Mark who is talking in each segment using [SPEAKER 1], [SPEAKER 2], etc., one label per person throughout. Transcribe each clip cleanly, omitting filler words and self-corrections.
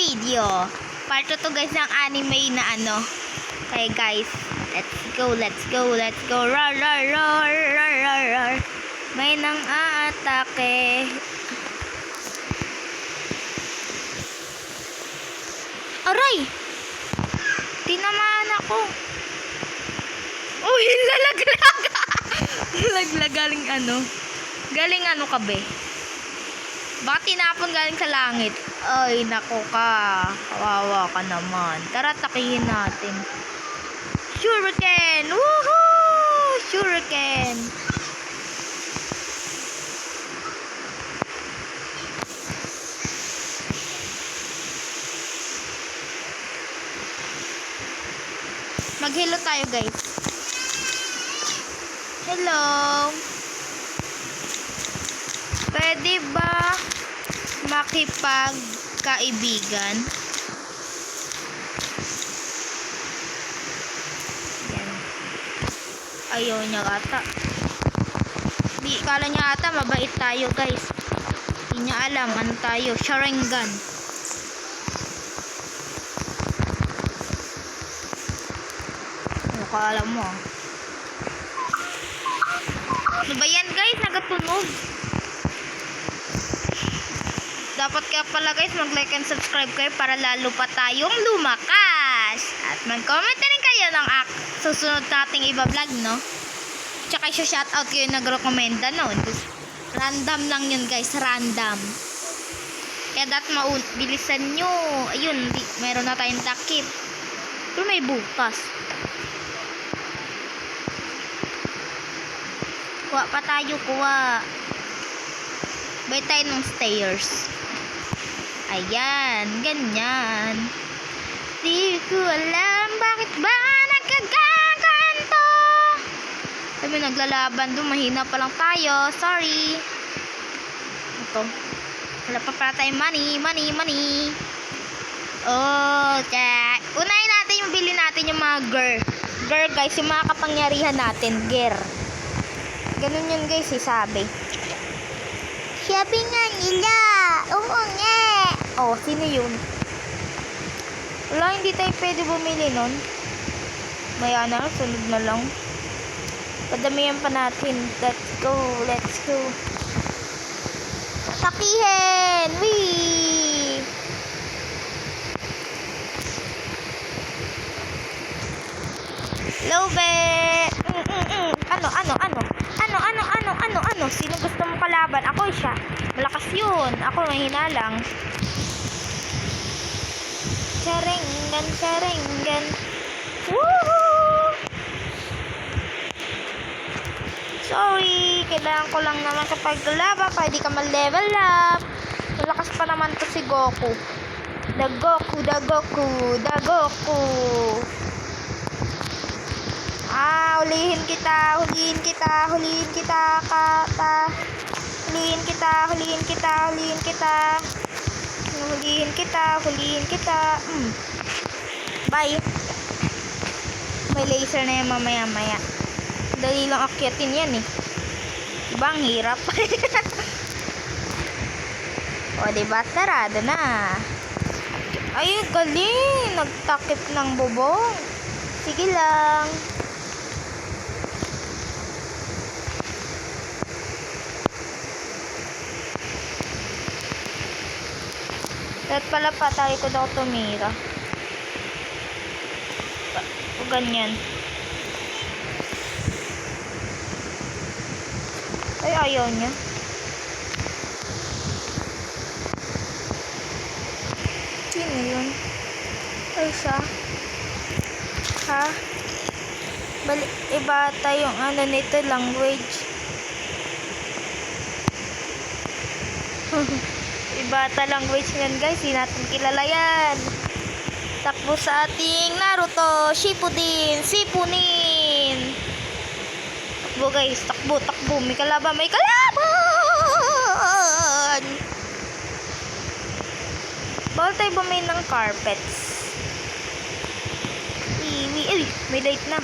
[SPEAKER 1] video. Part 2 to guys ng anime na ano. Okay guys, let's go. Rar. May nang aatake. Aray! Tinamaan ako. Uy, lalaglag. Lalaglag galing ano ka be? Baka tinapon galing sa langit. Ay, nako ka. Kawawa ka naman. Tara, takihin natin. Shuriken! Woohoo! Shuriken! Mag-hello tayo, guys. Hello! Pwede ba makipagkaibigan? Yan. Ayaw niya ata. Di, kala niya ata mabait tayo guys. Hindi niya alam ano tayo. Sharingan. Ano ka alam mo? Ano ba yan guys? Nagatunog. Dapat kaya pala guys mag-like and subscribe kayo para lalo pa tayong lumakas. At mag-comment na rin kayo ng susunod nating iba-vlog, no? Tsaka i-shoutout kayo nag-recommenda noon. Random lang yun guys, random. Kaya dapat bilisan nyo. Ayun, meron na tayong takip. Pero may bukas. Kuha pa tayo, kuha. Bay tayo ng stairs. Ayan, ganyan. Di ko alam bakit ba nagkagaganto. Sabi naglalaban doon, mahina pa lang tayo. Sorry. Ito. Wala pa pala tayong money. Oh, check. Unahin natin yung bili natin yung mga girl guys, yung mga kapangyarihan natin, ganun yun guys, sabi. Sabi nga nila. Oo nga. Oh, sino yun? Wala, hindi tayo pwede bumili nun. Maya na, sunod na lang. Padamihan pa natin. Let's go. Takihin! Wee! Lobe! Ano? Sino gusto mo kalaban? Ako siya. Malakas yun. Ako mahina lang. Sharingan. Woohoo! Sorry. Kailangan ko lang naman kapag lalaban. Pwede ka ma-level up. Malakas pa naman to si Goku. The Goku. Hulihin kita. Bye. May laser na yan mamaya. Dali lang akyatin yan eh. Diba ang hirap? O diba, sarado na. Ay, galing. Nagtakip ng bubong. Sige lang. At pala pa tayo ko daw tumira. O ganyan. Ay, ayaw niya. Sino yun? Ay, siya. Ha? Iba tayong nito language. Iba ta language nga guys, hindi natin kilala yan. Takbo sa ating Naruto, Shippuden. Takbo guys, takbo. May kalaban. Bawal tayo bumay ng carpets. Ay, may light na.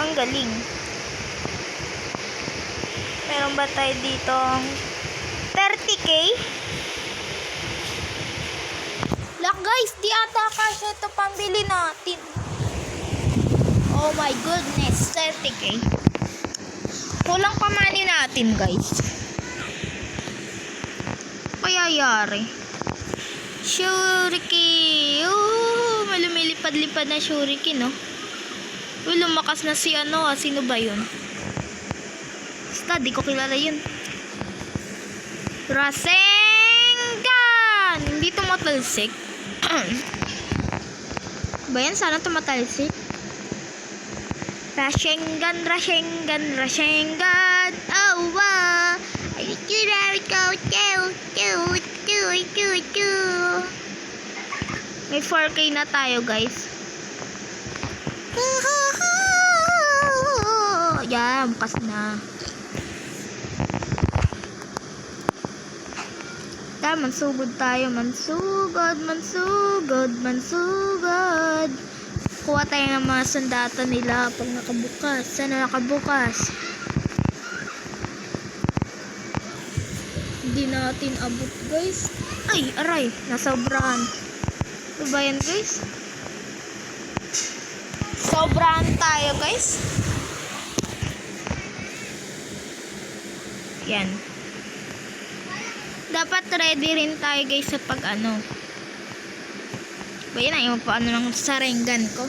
[SPEAKER 1] Ang galing. Meron ba tayo ditong 30k? guys, di ata kasya ito pambili natin. Oh my goodness, 30k. Kulang pa money natin, guys. Kaya yari. Shuriken. Oh, may lumilipad-lipad na shuriken, no? Uy, lumakas na si ano, sino ba yun? Basta, di ko kilala yun. Rasengan! Hindi tumatalsik. Ba yan? Sana tumatalsik. Rasengan, Rasengan, Rasengan. Oh, wow. I go, do. May 4k na tayo, guys. Yan, bukas na. Mansugod tayo. Mansugod. Kuha tayo ng mga sandata nila pag nakabukas. Sana nakabukas. Hindi natin abot, guys. Ay, aray. Nasobrahan. Ito ba yan, guys? Sobrahan tayo, guys. Yan. Dapat ready rin tayo, guys, sa pag ano. Ba yan, ayaw pa ano ng sarengan ko.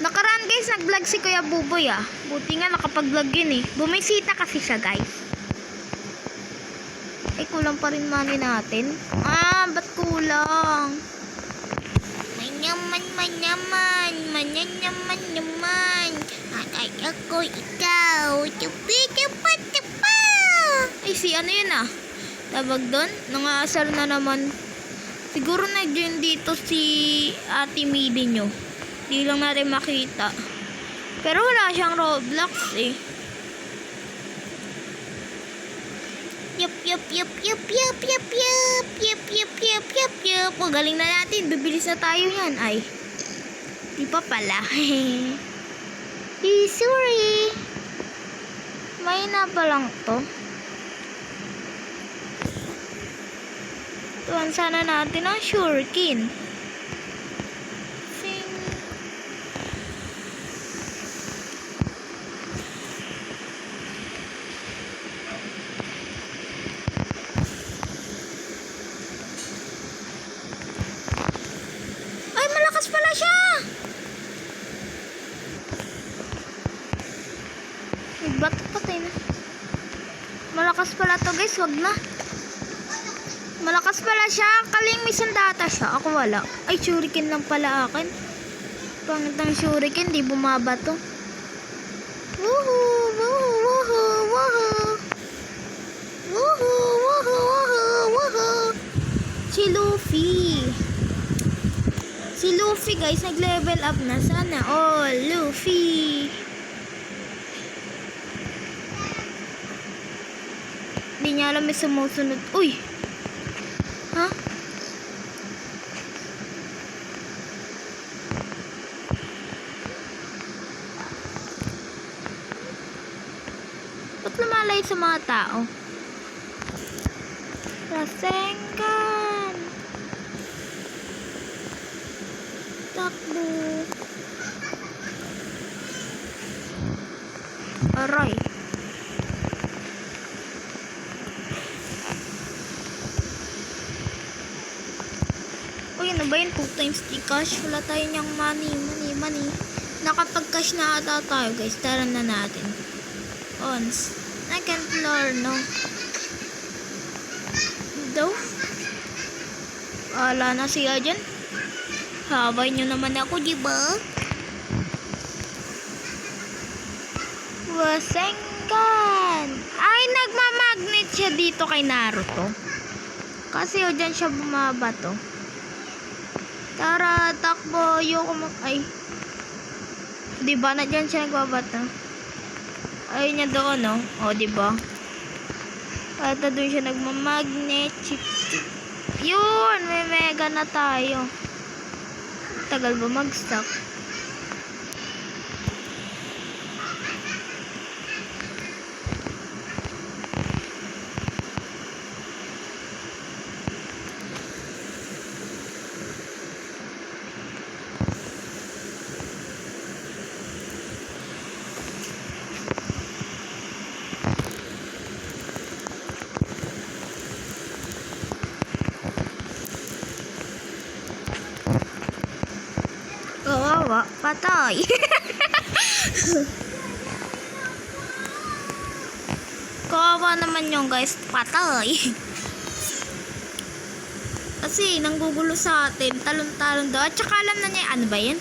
[SPEAKER 1] Nakaraan, guys, nag-vlog si Kuya Buboy, ah. Buti nga nakapag-vlog yun, eh. Bumisita kasi siya, guys. Ay, kulang pa rin money natin. Ah, ba't kulang? Manyaman. Akay ako, ikaw. Tupa. Ay, si ano yun, ah? Tawag doon? Nangasar na naman. Siguro nag-join dito si Ate Midi nyo. Di lang natin makita. Pero wala siyang Roblox, eh. Yup. Galing na natin. Bibilis na tayo yan. Ay. Di pa pala. Sorry. May na pa lang to. Tuwan sana natin ang shuriken. Malakas pala siya. Nagbato patay na. Malakas pala to, guys. Wag na. Malakas pala siya. Kaling may sandata siya. Ako wala. Ay, shuriken lang pala akin. Pangit ng shuriken. Di bumaba to. Woohoo. Si Luffy, guys, nag-level up na. Sana all, Luffy. Hindi niya alam may sumusunod. Uy! Ha? Ba't lumalay sa mga tao? Rasengan! Takbo! Aray! Uy, ano ba yun? 2 times the cash. Wala tayo niyang money. Nakapag-cash na ata tayo, guys. Tara na natin. Ons. Second floor, no? Daw? Wala na siya dyan. Habay nyo naman ako, diba? Rasengan! Ay, nagmamagnet siya dito kay Naruto. Kasi o dyan siya bumabato. Tara, takbo. Ay. Diba na dyan siya nagbabato? Ay, niya doon, no? O, diba? At doon siya nagmamagnet. Yun! May mega na tayo. Tagal ba mag-stock? Kawawa, patay. Kawawa naman yung guys, patay. Kasi nanggugulo sa atin, talon-talon daw. At saka alam na niya, ano ba yan?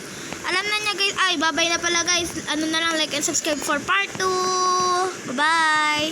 [SPEAKER 1] Alam na niya guys, ay babay na pala guys. Ano na lang, like and subscribe for part 2. Bye-bye.